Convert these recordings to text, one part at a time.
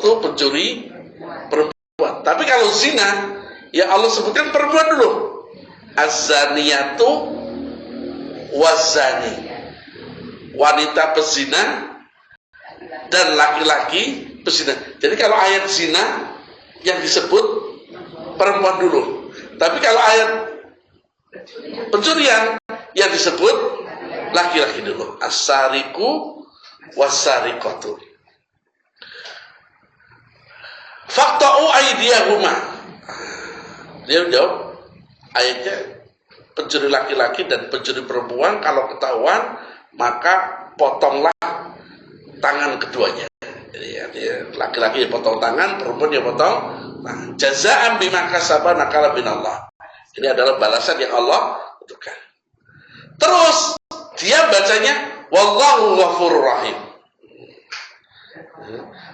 pencuri perempuan. Tapi kalau zina, ya Allah sebutkan perempuan dulu. Az-zaniyatu waz-zani. Wanita pezina dan laki-laki pezina. Jadi kalau ayat zina yang disebut perempuan dulu. Tapi kalau ayat pencurian yang disebut laki-laki dulu. As-sariqu was-sariqatu. Faqta'u aydiyahuma. Dia jawab ayatnya pencuri laki-laki dan pencuri perempuan kalau ketahuan maka potonglah tangan keduanya. Jadi laki-laki potong tangan, perempuan dia potong tangan. Jazaan bima kasaba nakala minallah. Ini adalah balasan yang Allah tentukan. Terus dia bacanya wallahu ghafurur rahim.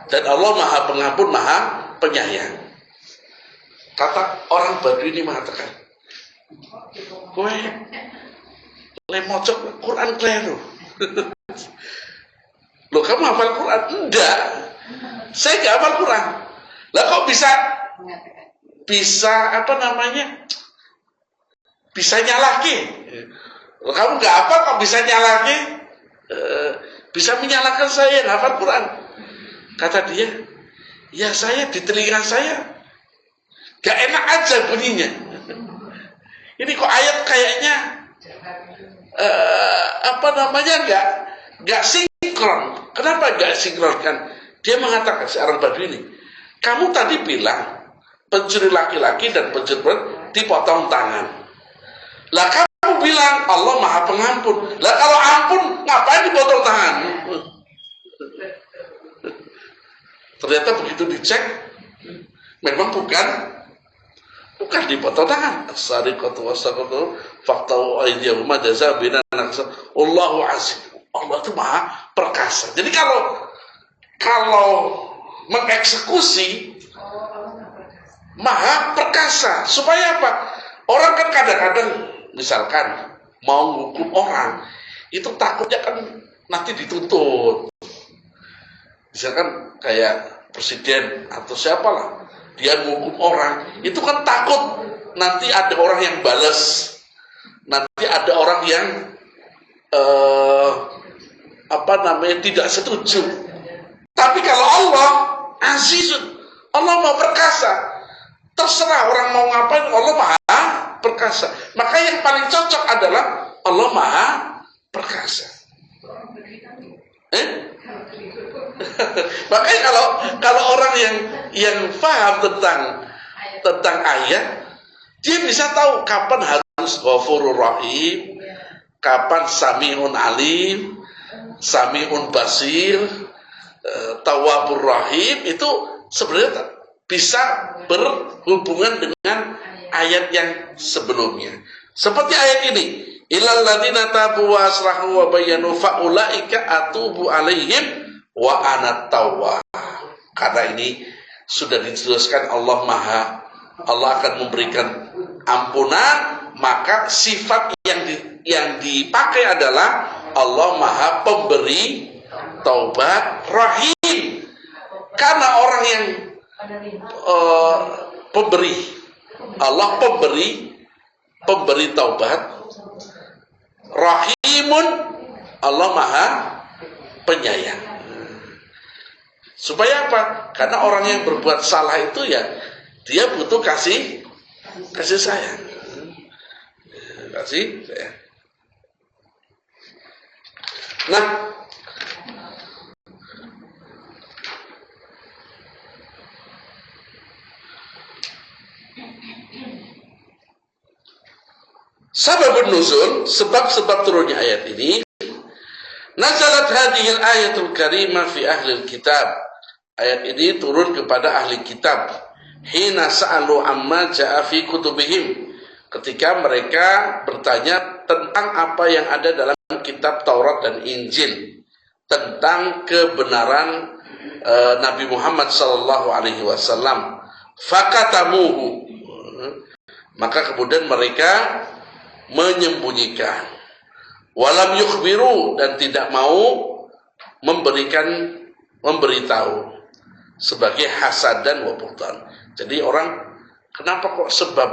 Dan Allah Maha Pengampun, Maha Penyayang. Kata orang Badui ini mengatakan, kowe le mocok Quran kleru. Loh, kamu hafal Quran? Enggak. Saya enggak hafal Quran. Lah kok bisa apa namanya? Bisa nyalahke. Loh, kamu enggak hafal kok bisa nyalahke? Bisa menyalahkan saya yang hafal Quran. Kata dia, ya saya di telinga saya gak enak aja bunyinya. Ini kok ayat kayaknya apa namanya gak sinkron. Kenapa gak sinkron kan? Dia mengatakan seorang Badui ini, kamu tadi bilang pencuri laki-laki dan pencuri perempuan dipotong tangan. Lah kamu bilang Allah Maha Pengampun. Lah kalau ampun ngapain dipotong tangan? Ternyata begitu dicek memang bukan dipotong tangan. As-sariqatu was-sariqatu faqta'u aydiyahuma jazaa'an bima kasaba Allahu aziz. Allah itu Maha Perkasa. Jadi kalau mengeksekusi Maha Perkasa. Supaya apa? Orang kan kadang-kadang misalkan mau hukum orang itu takutnya kan nanti dituntut. Misalkan kayak presiden atau siapalah, dia menghukum orang, itu kan takut nanti ada orang yang balas, nanti ada orang yang tidak setuju. Tapi kalau Allah Azizun, Allah Maha Perkasa, terserah orang mau ngapain, Allah Maha Perkasa. Maka yang paling cocok adalah Allah Maha Perkasa. Makanya kalau orang yang paham tentang ayat, dia bisa tahu kapan harus Ghafurur Rahim, kapan Sami'un Alim, Sami'un Basir, Tawwabur Rahim. Itu sebenarnya bisa berhubungan dengan ayat yang sebelumnya. Seperti ayat ini, illal ladzina tabu wa aslahu wa bayyanu fa ulaika atubu alaihim wa ana tawwab. Karena ini sudah dijelaskan Allah akan memberikan ampunan, maka sifat yang dipakai adalah Allah Maha Pemberi taubat rahim. Karena orang yang pemberi, Allah pemberi taubat rahimun, Allah Maha Penyayang. Supaya apa? Karena orang yang berbuat salah itu ya dia butuh kasih sayang. Kasih sayang. Nah, sababun nuzul, sebab-sebab turunnya ayat ini, nazalat hadhil ayatul karimah fi ahlil kitab. Ayat ini turun kepada ahli kitab. Hina sa'alu amma ja'a fi kutubihim. Ketika mereka bertanya tentang apa yang ada dalam kitab Taurat dan Injil, tentang kebenaran Nabi Muhammad sallallahu alaihi wasallam. Fakatamuhu. Maka kemudian mereka menyembunyikan. Walam yukhbiru, dan tidak mau memberitahu. sebagai hasadan wa buhtan. Jadi orang kenapa kok sebab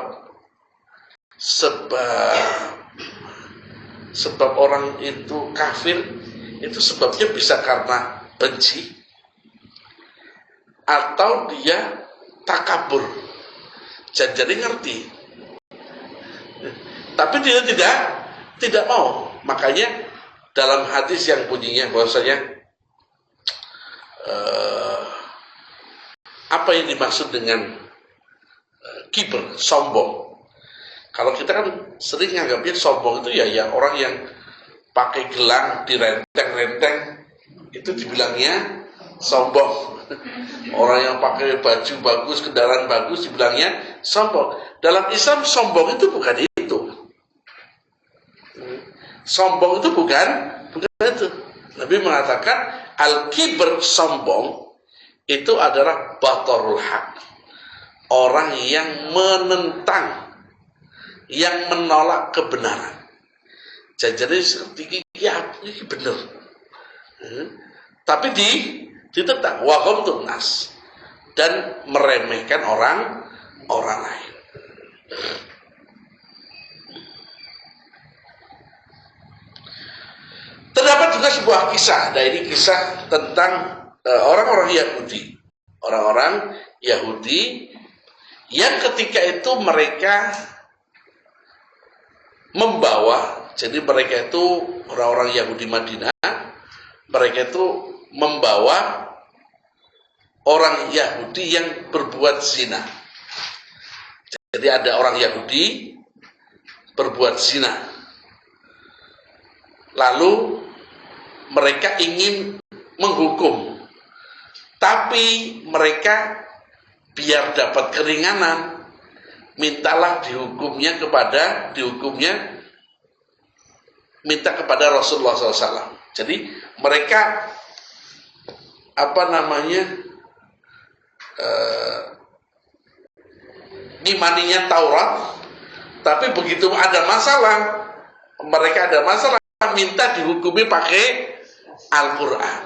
orang itu kafir, itu sebabnya bisa karena benci atau dia takabur. Jadi ngerti, tapi dia tidak mau. Makanya dalam hadis yang bunyinya bahwasanya apa yang dimaksud dengan kiber, sombong. Kalau kita kan sering nganggapnya sombong itu ya orang yang pakai gelang direnteng-renteng itu dibilangnya sombong. Orang yang pakai baju bagus, kendaraan bagus dibilangnya sombong. Dalam Islam sombong itu bukan itu. Sombong itu bukan itu. Nabi mengatakan al-kibr, sombong itu adalah batarul haq. Orang yang menentang, yang menolak kebenaran. Jadi seperti ya ini benar. Tapi ditentang wa ghamtun nas dan meremehkan orang lain. Terdapat juga sebuah kisah, ini kisah tentang orang-orang Yahudi. Orang-orang Yahudi yang ketika itu mereka membawa, jadi mereka itu orang-orang Yahudi Madinah, mereka itu membawa orang Yahudi yang berbuat zina. Jadi ada orang Yahudi berbuat zina. Lalu mereka ingin menghukum, tapi mereka biar dapat keringanan, minta kepada Rasulullah SAW. Jadi mereka ngimaninya Taurat, tapi begitu ada masalah, mereka ada masalah minta dihukumi pakai Al-Quran.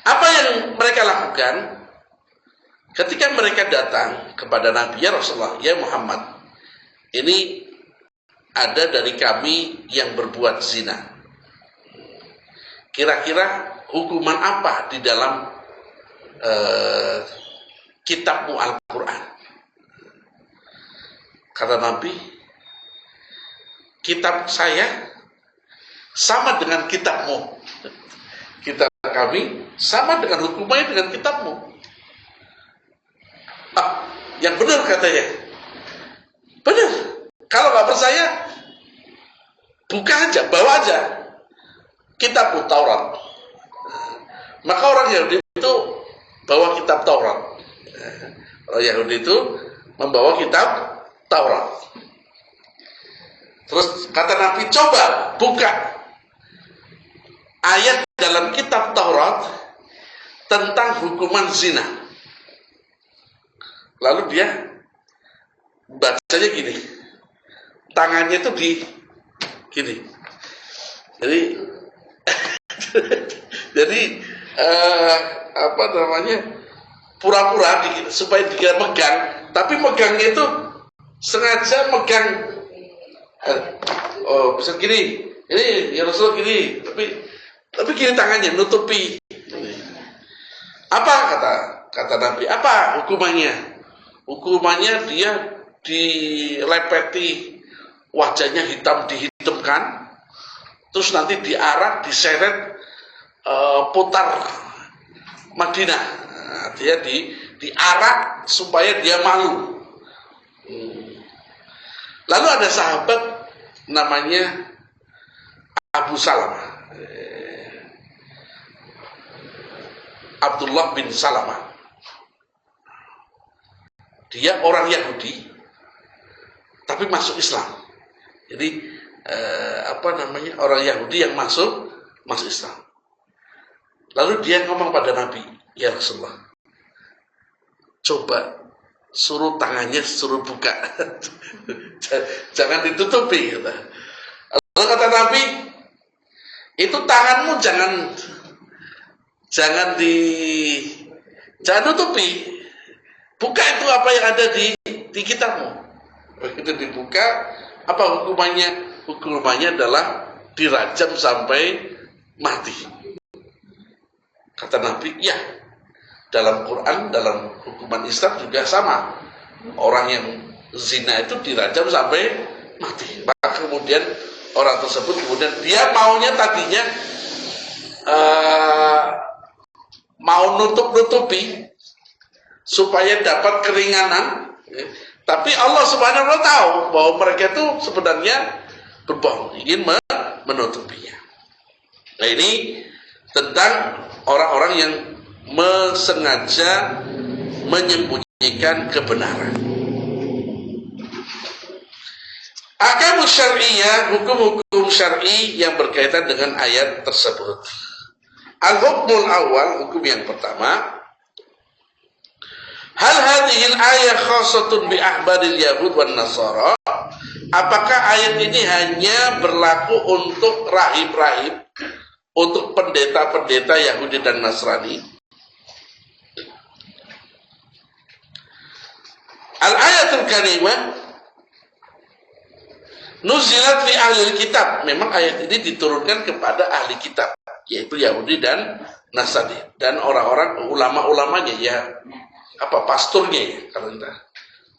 Apa yang mereka lakukan? Ketika mereka datang kepada Nabi, ya Rasulullah, ya Muhammad, ini ada dari kami yang berbuat zina. Kira-kira hukuman apa di dalam kitabmu Al-Quran? Kata Nabi, kitab saya sama dengan kitabmu. Kitab kami sama dengan hukumannya dengan kitabmu. Yang benar katanya. Benar. Kalau nggak percaya, buka aja, bawa aja kitabmu Taurat. Maka orang Yahudi itu bawa kitab Taurat. Orang Yahudi itu membawa kitab Taurat. Terus kata Nabi, coba buka ayat dalam kitab Taurat tentang hukuman zina. Lalu dia bacanya gini, tangannya itu gini. Jadi pura-pura supaya dia megang, tapi megangnya itu sengaja megang. Bisa gini, ini ya Rasulullah gini, tapi gini tangannya nutupi. Apa kata Nabi? Apa hukumannya? Hukumannya dia dilepeti, wajahnya dihitamkan, terus nanti diarak, diseret, putar Madinah. Dia diarak supaya dia malu. Lalu ada sahabat namanya Abu Salamah, Abdullah bin Salamah. Dia orang Yahudi, tapi masuk Islam. Jadi orang Yahudi yang masuk Islam. Lalu dia ngomong pada Nabi, ya Rasulullah, coba suruh tangannya suruh buka, jangan ditutupi. Lalu kata Nabi, itu tanganmu jangan tutupi. Buka itu apa yang ada di kitabmu. Begitu dibuka, apa hukumannya? Hukumannya adalah dirajam sampai mati. Kata Nabi, ya. Dalam Quran, dalam hukuman Islam juga sama. Orang yang zina itu dirajam sampai mati. Maka kemudian orang tersebut kemudian dia maunya tadinya mau nutupi supaya dapat keringanan, tapi Allah Subhanahu wa taala tahu bahwa mereka itu sebenarnya berbohong, ingin menutupinya. Nah, ini tentang orang-orang yang sengaja menyembunyikan kebenaran. Ahkam syar'iyyah, hukum-hukum syar'i yang berkaitan dengan ayat tersebut. Al-hukmul awal, hukum yang pertama, hal hadhil ayat khassatun bi ahbaril yahud wan nasara? Apakah ayat ini hanya berlaku untuk rahib-rahib, untuk pendeta-pendeta Yahudi dan Nasrani? Al-ayatul karimah nuzilat fi ahli kitab. Memang ayat ini diturunkan kepada ahli kitab, yaitu Yahudi dan Nasrani, dan orang-orang ulama-ulamanya, ya, apa pasturnya ya, kalau kita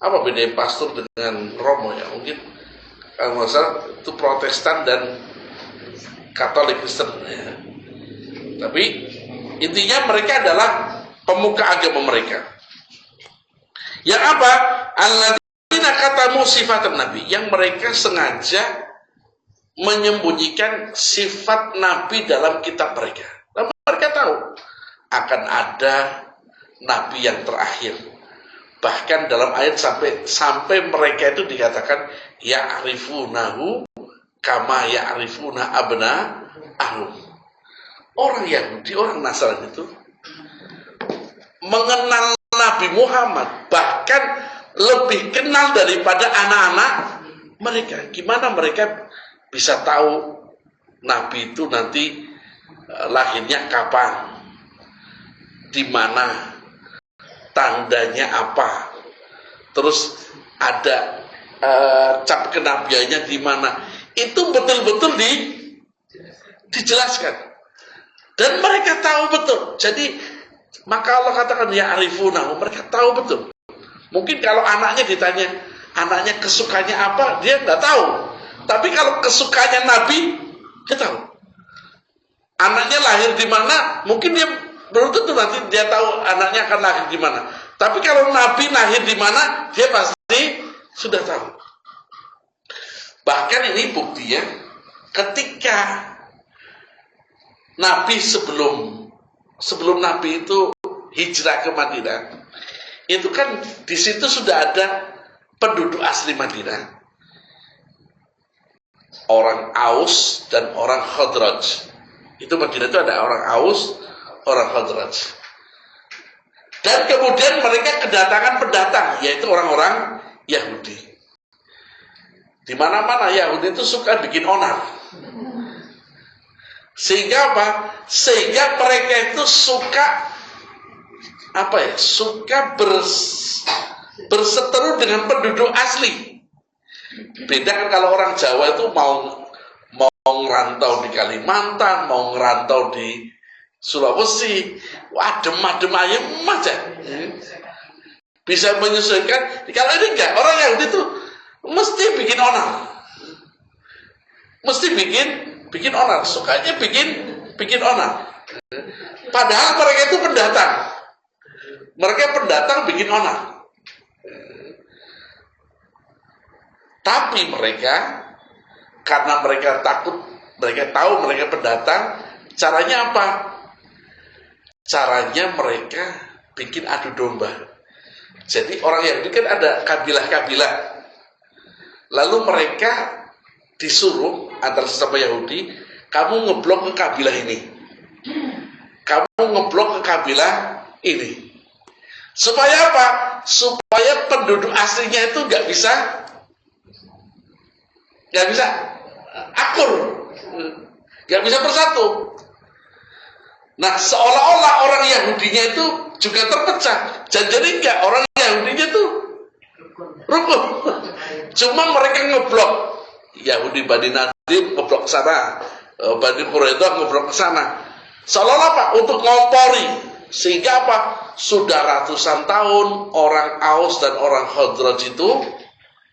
apa bedanya pastor dengan romo ya, mungkin kalau nggak salah itu Protestan dan Katolik Kristen ya. Tapi intinya mereka adalah pemuka agama mereka. Yang apa? Alladzina katamu sifat Nabi, yang mereka sengaja menyembunyikan sifat Nabi dalam kitab mereka. Dan mereka tahu akan ada Nabi yang terakhir. Bahkan dalam ayat sampai mereka itu dikatakan ya'rifunahu kama ya'rifuna abna'ahum. Orang Yahudi, orang Nasrani itu mengenal Nabi Muhammad, bahkan lebih kenal daripada anak-anak mereka. Gimana mereka bisa tahu Nabi itu nanti lahirnya kapan, di mana, tandanya apa, terus ada cap kenabiannya di mana? Itu betul-betul dijelaskan, dan mereka tahu betul. Jadi maka Allah katakan ya arifuna, mereka tahu betul. Mungkin kalau anaknya ditanya, anaknya kesukanya apa, dia nggak tahu. Tapi kalau kesukanya Nabi, dia tahu. Anaknya lahir di mana, mungkin dia belum tentu nanti dia tahu anaknya akan lahir di mana. Tapi kalau Nabi lahir di mana, dia pasti sudah tahu. Bahkan ini buktinya ketika Nabi sebelum Nabi itu hijrah ke Madinah, itu kan di situ sudah ada penduduk asli Madinah, orang Aus dan orang Khadraj. Itu Madinah itu ada orang Aus, orang Khadraj. Dan kemudian mereka kedatangan pendatang, yaitu orang-orang Yahudi. Di mana-mana Yahudi itu suka bikin onar. Sehingga apa? Sehingga mereka itu suka suka berseteru dengan penduduk asli. Beda kan kalau orang Jawa itu mau ngerantau di Kalimantan, mau ngerantau di Sulawesi, adem-adem ayem aja, bisa menyesuaikan. Kalau ini enggak, orang Yahudi itu mesti bikin onar, bikin onar, sukanya bikin onar. Padahal mereka itu pendatang bikin onar. Tapi mereka, karena mereka takut, mereka tahu mereka pendatang, caranya apa? Caranya mereka bikin adu domba. Jadi orang Yahudi kan ada kabilah-kabilah. Lalu mereka disuruh antara sesama Yahudi, kamu ngeblok ke kabilah ini, kamu ngeblok ke kabilah ini. Supaya apa? Supaya penduduk aslinya itu nggak bisa akur, Gak bisa bersatu. Nah, seolah-olah orang Yahudinya itu juga terpecah. Jadi enggak, orang Yahudinya itu rukun. Cuma mereka ngeblok. Yahudi Bani Nadir ngeblok ke sana, Bani Quraidah ngeblok ke sana. Seolah-olah apa? Untuk ngompori. Sehingga apa? Sudah ratusan tahun orang Aus dan orang Khazraj itu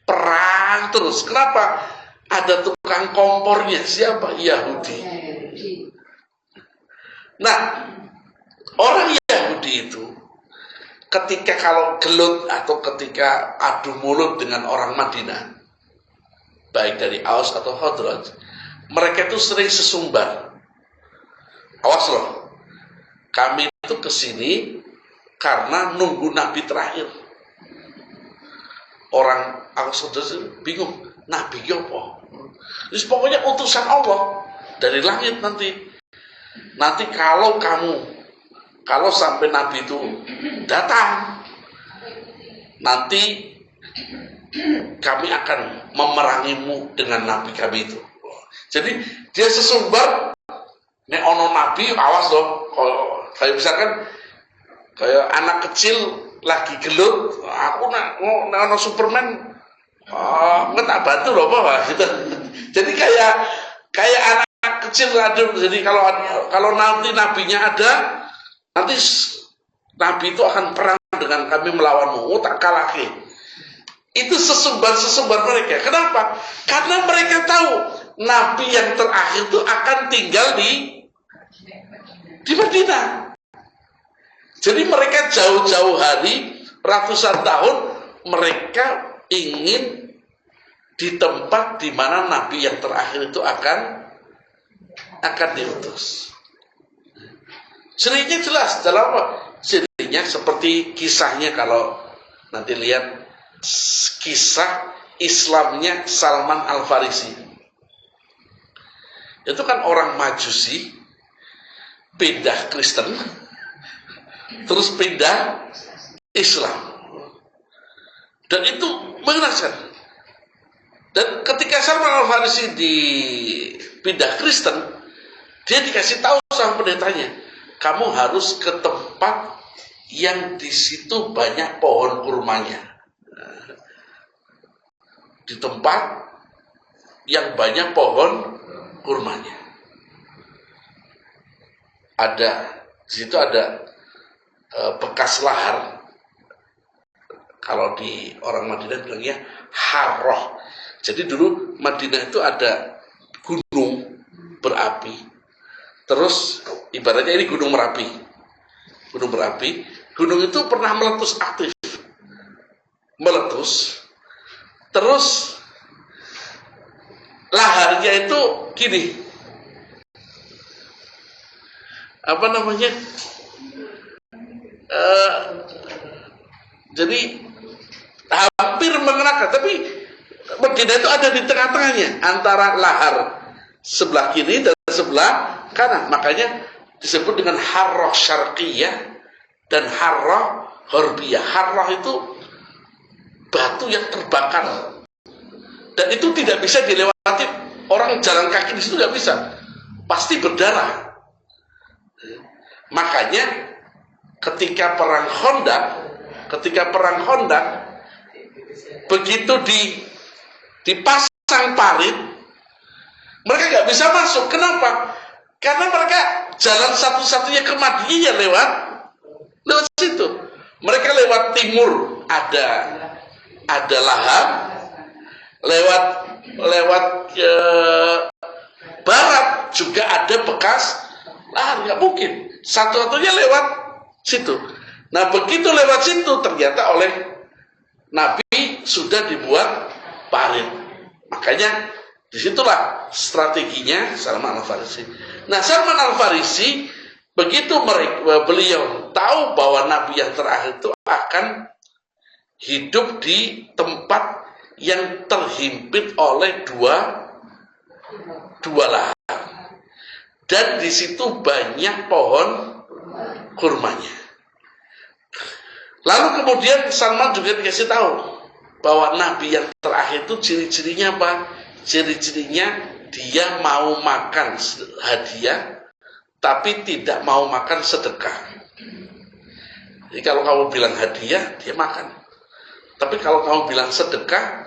perang terus. Kenapa? Ada tukang kompornya. Siapa? Yahudi. Nah, orang Yahudi itu ketika kalau gelut atau ketika adu mulut dengan orang Madinah, baik dari Aus atau Khazraj, mereka itu sering sesumbar. Awas loh, kami itu kesini karena nunggu Nabi terakhir. Orang Aus Khazraj bingung, Nabi apa? Terus pokoknya utusan Allah dari langit nanti. Nanti kalau sampai Nabi itu datang, nanti kami akan memerangimu dengan Nabi kami itu. Jadi dia sesumbar, nek ono Nabi, awas loh. Kalau kayak misalkan kayak anak kecil lagi gelut, aku nak ono Superman, nggak tak bantu loh Pak. Gitu. Jadi kayak anak kecil ada. Jadi kalau nanti nabinya ada, nanti nabi itu akan perang dengan kami melawanmu, tak kalah. Itu sesumbar mereka. Kenapa? Karena mereka tahu nabi yang terakhir itu akan tinggal di Madinah. Jadi mereka jauh-jauh hari, ratusan tahun mereka ingin di tempat di mana nabi yang terakhir itu akan diutus. Cirinya jelas dalam apa? Cirinya seperti kisahnya kalau nanti lihat kisah Islamnya Salman Al-Farisi. Itu kan orang Majusi pindah Kristen terus pindah Islam. Dan itu mengenaskan. Dan ketika Salman Al-Farisi dipindah Kristen, dia dikasih tahu sama pendetanya, kamu harus ke tempat yang di situ banyak pohon kurmanya. Di tempat yang banyak pohon kurmanya. Di situ ada bekas lahar. Kalau di orang Madinah bilangnya harroh. Jadi dulu Madinah itu ada gunung berapi. Terus ibaratnya ini gunung Merapi. Gunung Merapi. Gunung itu pernah meletus aktif. Meletus. Terus laharnya itu gini. Apa namanya? Jadi hampir mengenakan, tapi Madinah itu ada di tengah-tengahnya antara lahar sebelah kiri dan sebelah kanan. Makanya disebut dengan harroh syarqiyah dan harroh ghorbiyah. Harroh itu batu yang terbakar dan itu tidak bisa dilewati orang jalan kaki di situ, tidak bisa, pasti berdarah. Makanya ketika perang Khandaq begitu dipasang parit, mereka nggak bisa masuk. Kenapa? Karena mereka jalan satu-satunya ke Madinah ya lewat situ. Mereka lewat timur ada lahar, lewat barat juga ada bekas lahar. Nggak mungkin. Satu-satunya lewat situ. Nah begitu lewat situ ternyata oleh Nabi sudah dibuat parit. Makanya disitulah strateginya Salman Al-Farisi. Nah Salman Al-Farisi begitu beliau tahu bahwa Nabi yang terakhir itu akan hidup di tempat yang terhimpit oleh dua lahar. Dan di situ banyak pohon kurmanya. Lalu kemudian Salman juga dikasih tahu bahwa Nabi yang terakhir itu ciri-cirinya apa? Ciri-cirinya dia mau makan hadiah tapi tidak mau makan sedekah. Jadi kalau kamu bilang hadiah, dia makan. Tapi kalau kamu bilang sedekah,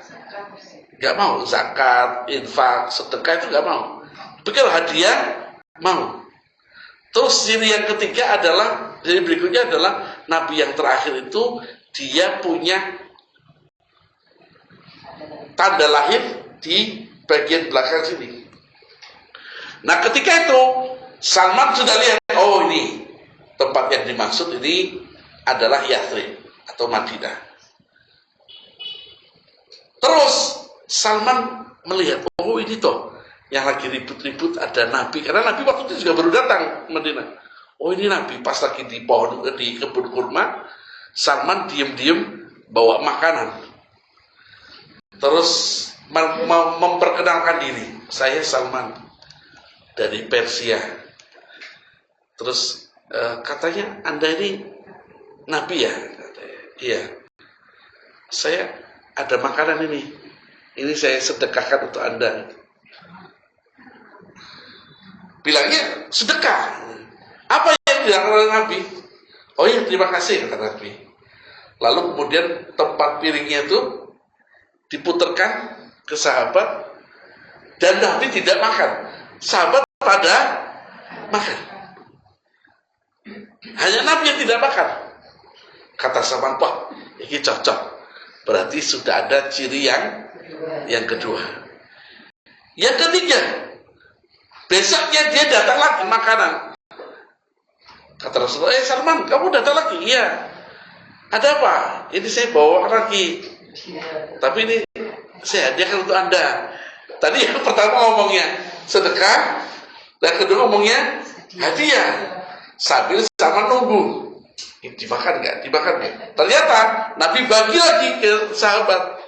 nggak mau. Zakat, infak, sedekah itu nggak mau. Tapi kalau hadiah, mau. Terus ciri yang ketiga adalah, jadi berikutnya adalah Nabi yang terakhir itu dia punya tanda lahir di bagian belakang sini. Nah ketika itu Salman sudah lihat, oh ini tempat yang dimaksud ini adalah Yathrib atau Madinah. Terus Salman melihat, oh ini toh yang lagi ribut-ribut ada Nabi, karena Nabi waktu itu juga baru datang ke Madinah. Oh ini Nabi pas lagi di pohon, di kebun kurma. Salman diem-diem bawa makanan, terus memperkenalkan diri, saya Salman dari Persia. Terus katanya Anda ini Nabi ya? Katanya, iya. Saya ada makanan ini saya sedekahkan untuk Anda. Bilangnya sedekah. Apa yang dilakukan oleh Nabi? Oh iya, terima kasih kata Nabi. Lalu kemudian tempat piringnya itu diputarkan ke sahabat dan Nabi tidak makan. Sahabat pada makan. Hanya Nabi yang tidak makan. Kata Salman, wah ini cocok. Berarti sudah ada ciri yang kedua. Yang ketiga, besoknya dia datang lagi makanan. Kata Rasulullah, Salman, kamu datang lagi? Iya. Ada apa? Ini saya bawa lagi. Tapi ini saya hadiahkan untuk Anda. Tadi yang pertama ngomongnya sedekah, dan kedua ngomongnya hadiah. Sambil sama nunggu. Ini dimakan nggak? Dimakan nggak? Ternyata Nabi bagi lagi ke sahabat.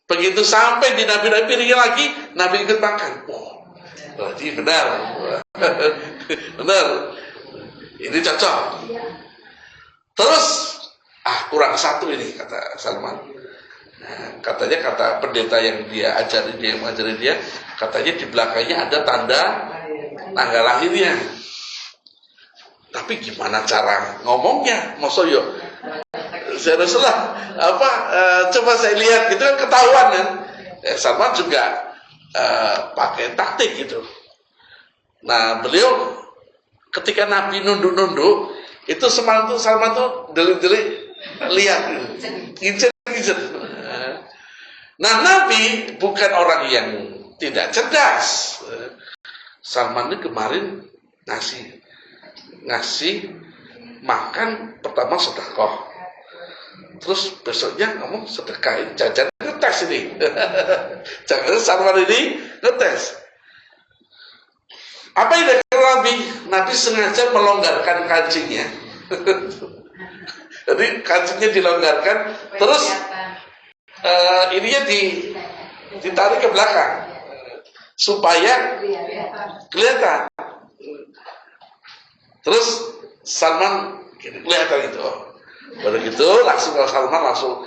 Begitu sampai di Nabi piringnya lagi, Nabi ikut makan. Oh, berarti benar. Benar. Ini cocok. Terus, kurang satu ini kata Salman. Nah, katanya kata pendeta yang dia ajari dia, yang mengajari dia, katanya di belakangnya ada tanggal lahirnya. Tapi gimana cara ngomongnya? Maksudnya, saya Rasulullah, coba saya lihat, gitu kan ketahuan kan. Salman juga pakai taktik gitu. Nah, beliau ketika Nabi nunduk-nunduk, itu Salman tuh deli-deli lihat, ngincer. Nah, Nabi bukan orang yang tidak cerdas. Salman ini kemarin ngasih makan pertama sedekah. Terus besoknya ngomong sedekahin, jajan ngetes ini. Jangan Salman ini ngetes. Apa yang dilakukan Nabi? Nabi sengaja melonggarkan kancingnya. Jadi kancingnya dilonggarkan, terus ininya ditarik ke belakang supaya kelihatan. Terus Salman kelihatan gitu. Baru gitu langsung Salman langsung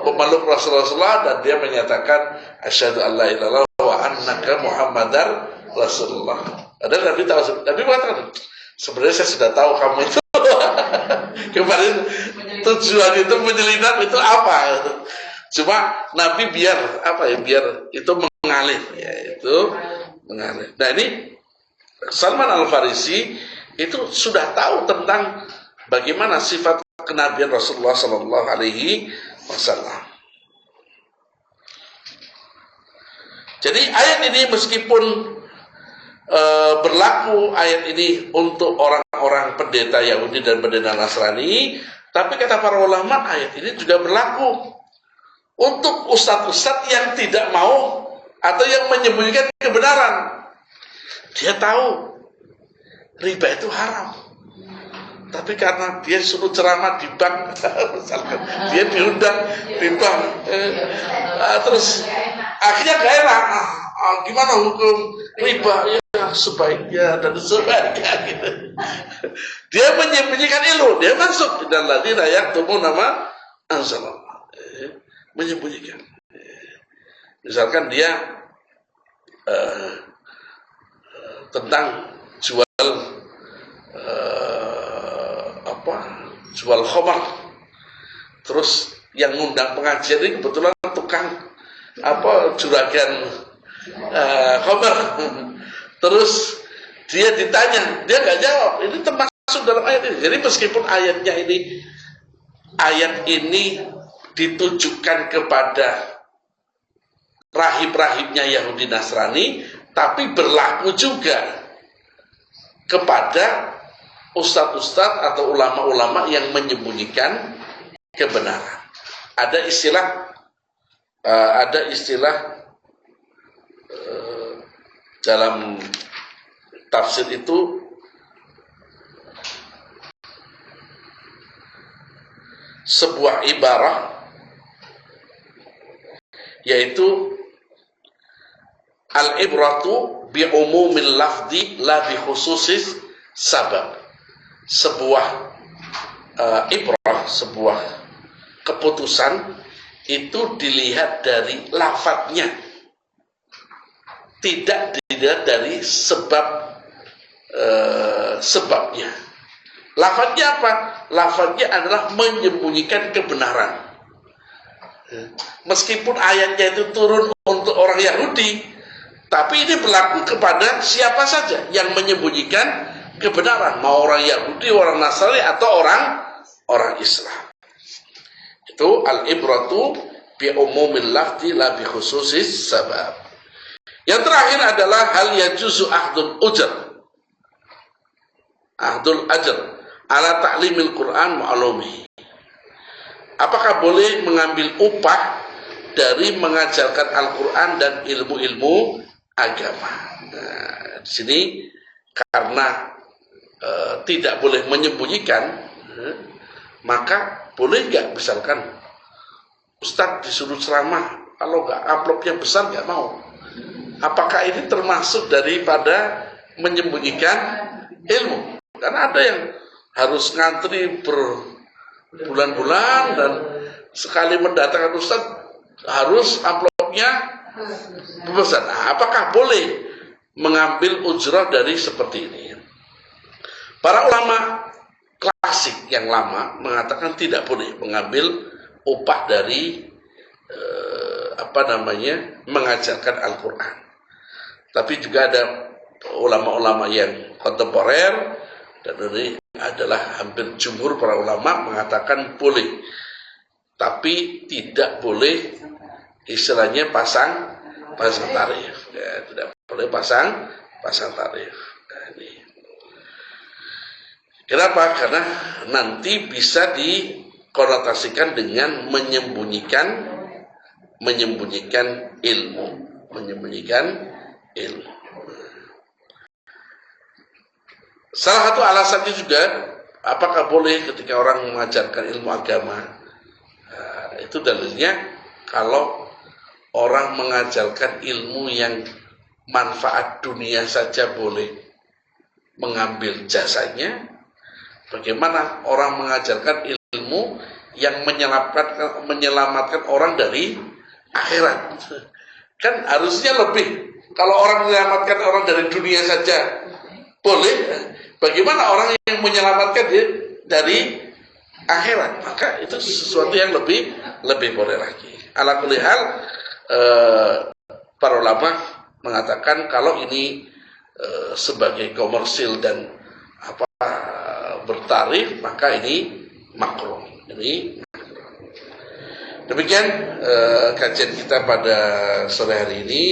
memeluk Rasulullah dan dia menyatakan asyhadu an la ilaha illallah wa annaka Muhammadar Rasulullah. Ada Nabi tahu, Nabi mengatakan sebenarnya saya sudah tahu kamu itu kemarin tujuan itu menyelinap itu apa. Cuma Nabi biar itu mengalir, ya itu mengalir. Nah ini Salman Al-Farisi itu sudah tahu tentang bagaimana sifat kenabian Rasulullah Sallallahu Alaihi Wasallam. Jadi ayat ini meskipun berlaku ayat ini untuk orang-orang pendeta Yahudi dan pendeta Nasrani, tapi kata para ulama ayat ini juga berlaku untuk ustadz-ustadz yang tidak mau atau yang menyembunyikan kebenaran. Dia tahu riba itu haram, tapi karena dia suruh ceramah di bank, misalkan dia diundang di bank, terus akhirnya gak enak. Gimana hukum riba? Ya sebaiknya dan sebaiknya gitu. Dia menyembunyikan ilmu, dia masuk dan lagi layak temu nama anzalallah, menyembunyikan. Misalkan dia eh, tentang jual jual khamar. Terus yang ngundang pengajian ini kebetulan tukang juragan khamar. Terus dia ditanya, dia nggak jawab. Ini termasuk dalam ayat ini. Jadi meskipun ayat ini ditujukan kepada rahib-rahibnya Yahudi Nasrani, tapi berlaku juga kepada ustadz-ustadz atau ulama-ulama yang menyembunyikan kebenaran. Ada istilah dalam tafsir itu sebuah ibarah, yaitu al-ibratu bi umumil lafzi la bi khususis sabab. Sebuah ibrah, sebuah keputusan itu dilihat dari lafadznya, tidak dilihat dari sebabnya. Lafadznya apa? Lafadznya adalah menyembunyikan kebenaran. Meskipun ayatnya itu turun untuk orang Yahudi, tapi ini berlaku kepada siapa saja yang menyembunyikan kebenaran, mau orang Yahudi, orang Nasrani, atau orang Islam. Itu al-ibratu bi umumil lafzi la bi khususis sabab. Yang terakhir adalah hal yajuzu ahdul ajr ala ta'limil Quran ma'lumi. Apakah boleh mengambil upah dari mengajarkan Al-Quran dan ilmu-ilmu agama? Nah, di sini karena tidak boleh menyembunyikan, maka boleh nggak misalkan Ustadz disuruh ceramah, kalau nggak amplopnya besar nggak mau. Apakah ini termasuk daripada menyembunyikan ilmu? Karena ada yang harus ngantri berbulan-bulan dan sekali mendatangkan Ustadz harus amplopnya besar. Nah, apakah boleh mengambil ujrah dari seperti ini? Para ulama klasik yang lama mengatakan tidak boleh mengambil upah dari mengajarkan Al-Quran. Tapi juga ada ulama-ulama yang kontemporer, dan ini adalah hampir jumhur para ulama mengatakan boleh, tapi tidak boleh istilahnya pasang tarif. Ya, tidak boleh pasang tarif. Nah, ini. Kenapa? Karena nanti bisa dikonotasikan dengan menyembunyikan ilmu, Salah satu alasannya juga, apakah boleh ketika orang mengajarkan ilmu agama? Itu dalilnya kalau orang mengajarkan ilmu yang manfaat dunia saja boleh mengambil jasanya, bagaimana orang mengajarkan ilmu yang menyelamatkan orang dari akhirat? Kan harusnya lebih. Kalau orang menyelamatkan orang dari dunia saja boleh, bagaimana orang yang menyelamatkan dia dari akhirat? Maka itu sesuatu yang lebih boleh lagi. Ala kulli hal, para ulama mengatakan kalau ini sebagai komersil dan bertarif, maka ini makruh. Demikian kajian kita pada sore hari ini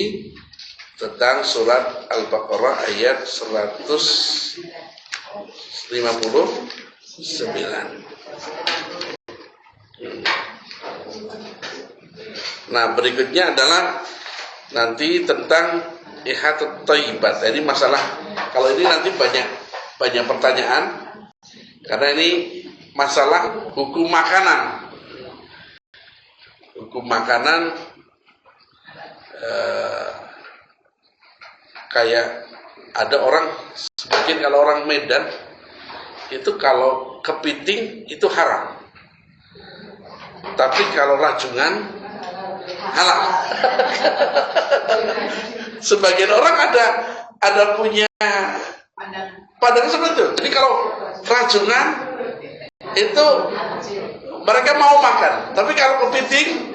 tentang surat Al-Baqarah ayat 159. Nah, berikutnya adalah nanti tentang ihatut thayyibat. Ini masalah, kalau ini nanti banyak pertanyaan, karena ini masalah hukum makanan. Hukum makanan kayak ada orang, sebagian kalau orang Medan itu kalau kepiting itu haram, tapi kalau rajungan halal. Sebagian orang ada punya pandangan seperti itu. Jadi kalau rajungan itu mereka mau makan, tapi kalau kepiting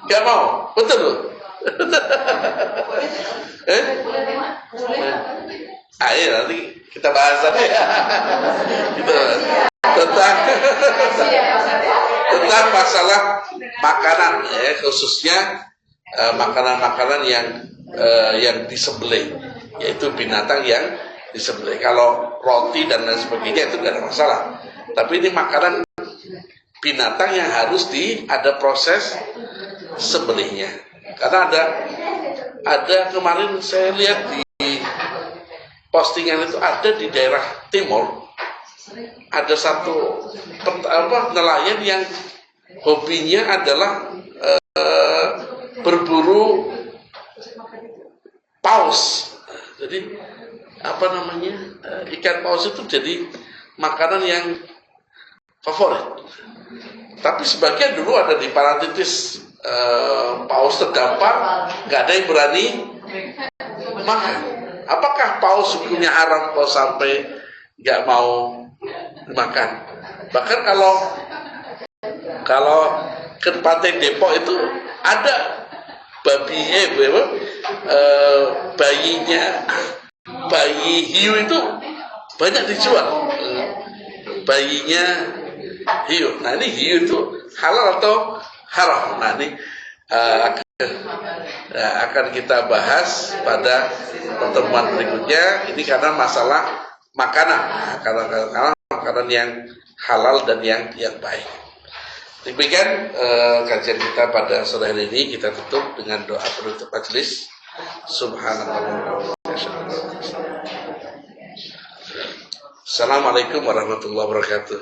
nggak mau, betul loh. Ayo nanti kita bahas tadi gitu. tentang masalah makanan, khususnya makanan-makanan yang disembelih, yaitu binatang yang disembelih. Kalau roti dan lain sebagainya itu nggak ada masalah. Tapi ini makanan binatang yang harus ada proses sembelihnya. Karena ada kemarin saya lihat di postingan itu, ada di daerah timur ada satu nelayan yang hobinya adalah berburu paus. Jadi ikan paus itu jadi makanan yang favorit. Tapi sebagian dulu ada di Parangtritis, paus terdampar, nggak ada yang berani makan. Apakah paus hukumnya haram kalau sampai nggak mau dimakan? Bahkan kalau ke Pantai Depok itu ada bayi hiu itu banyak dijual, bayinya hiu. Nah ini hiu itu halal atau haram? Nah ini akan kita bahas pada pertemuan berikutnya. Ini karena masalah makanan, karena makanan yang halal dan yang baik. Demikian kajian kita pada sore hari ini. Kita tutup dengan doa penutup majelis. Subhanallah. Assalamualaikum warahmatullahi wabarakatuh.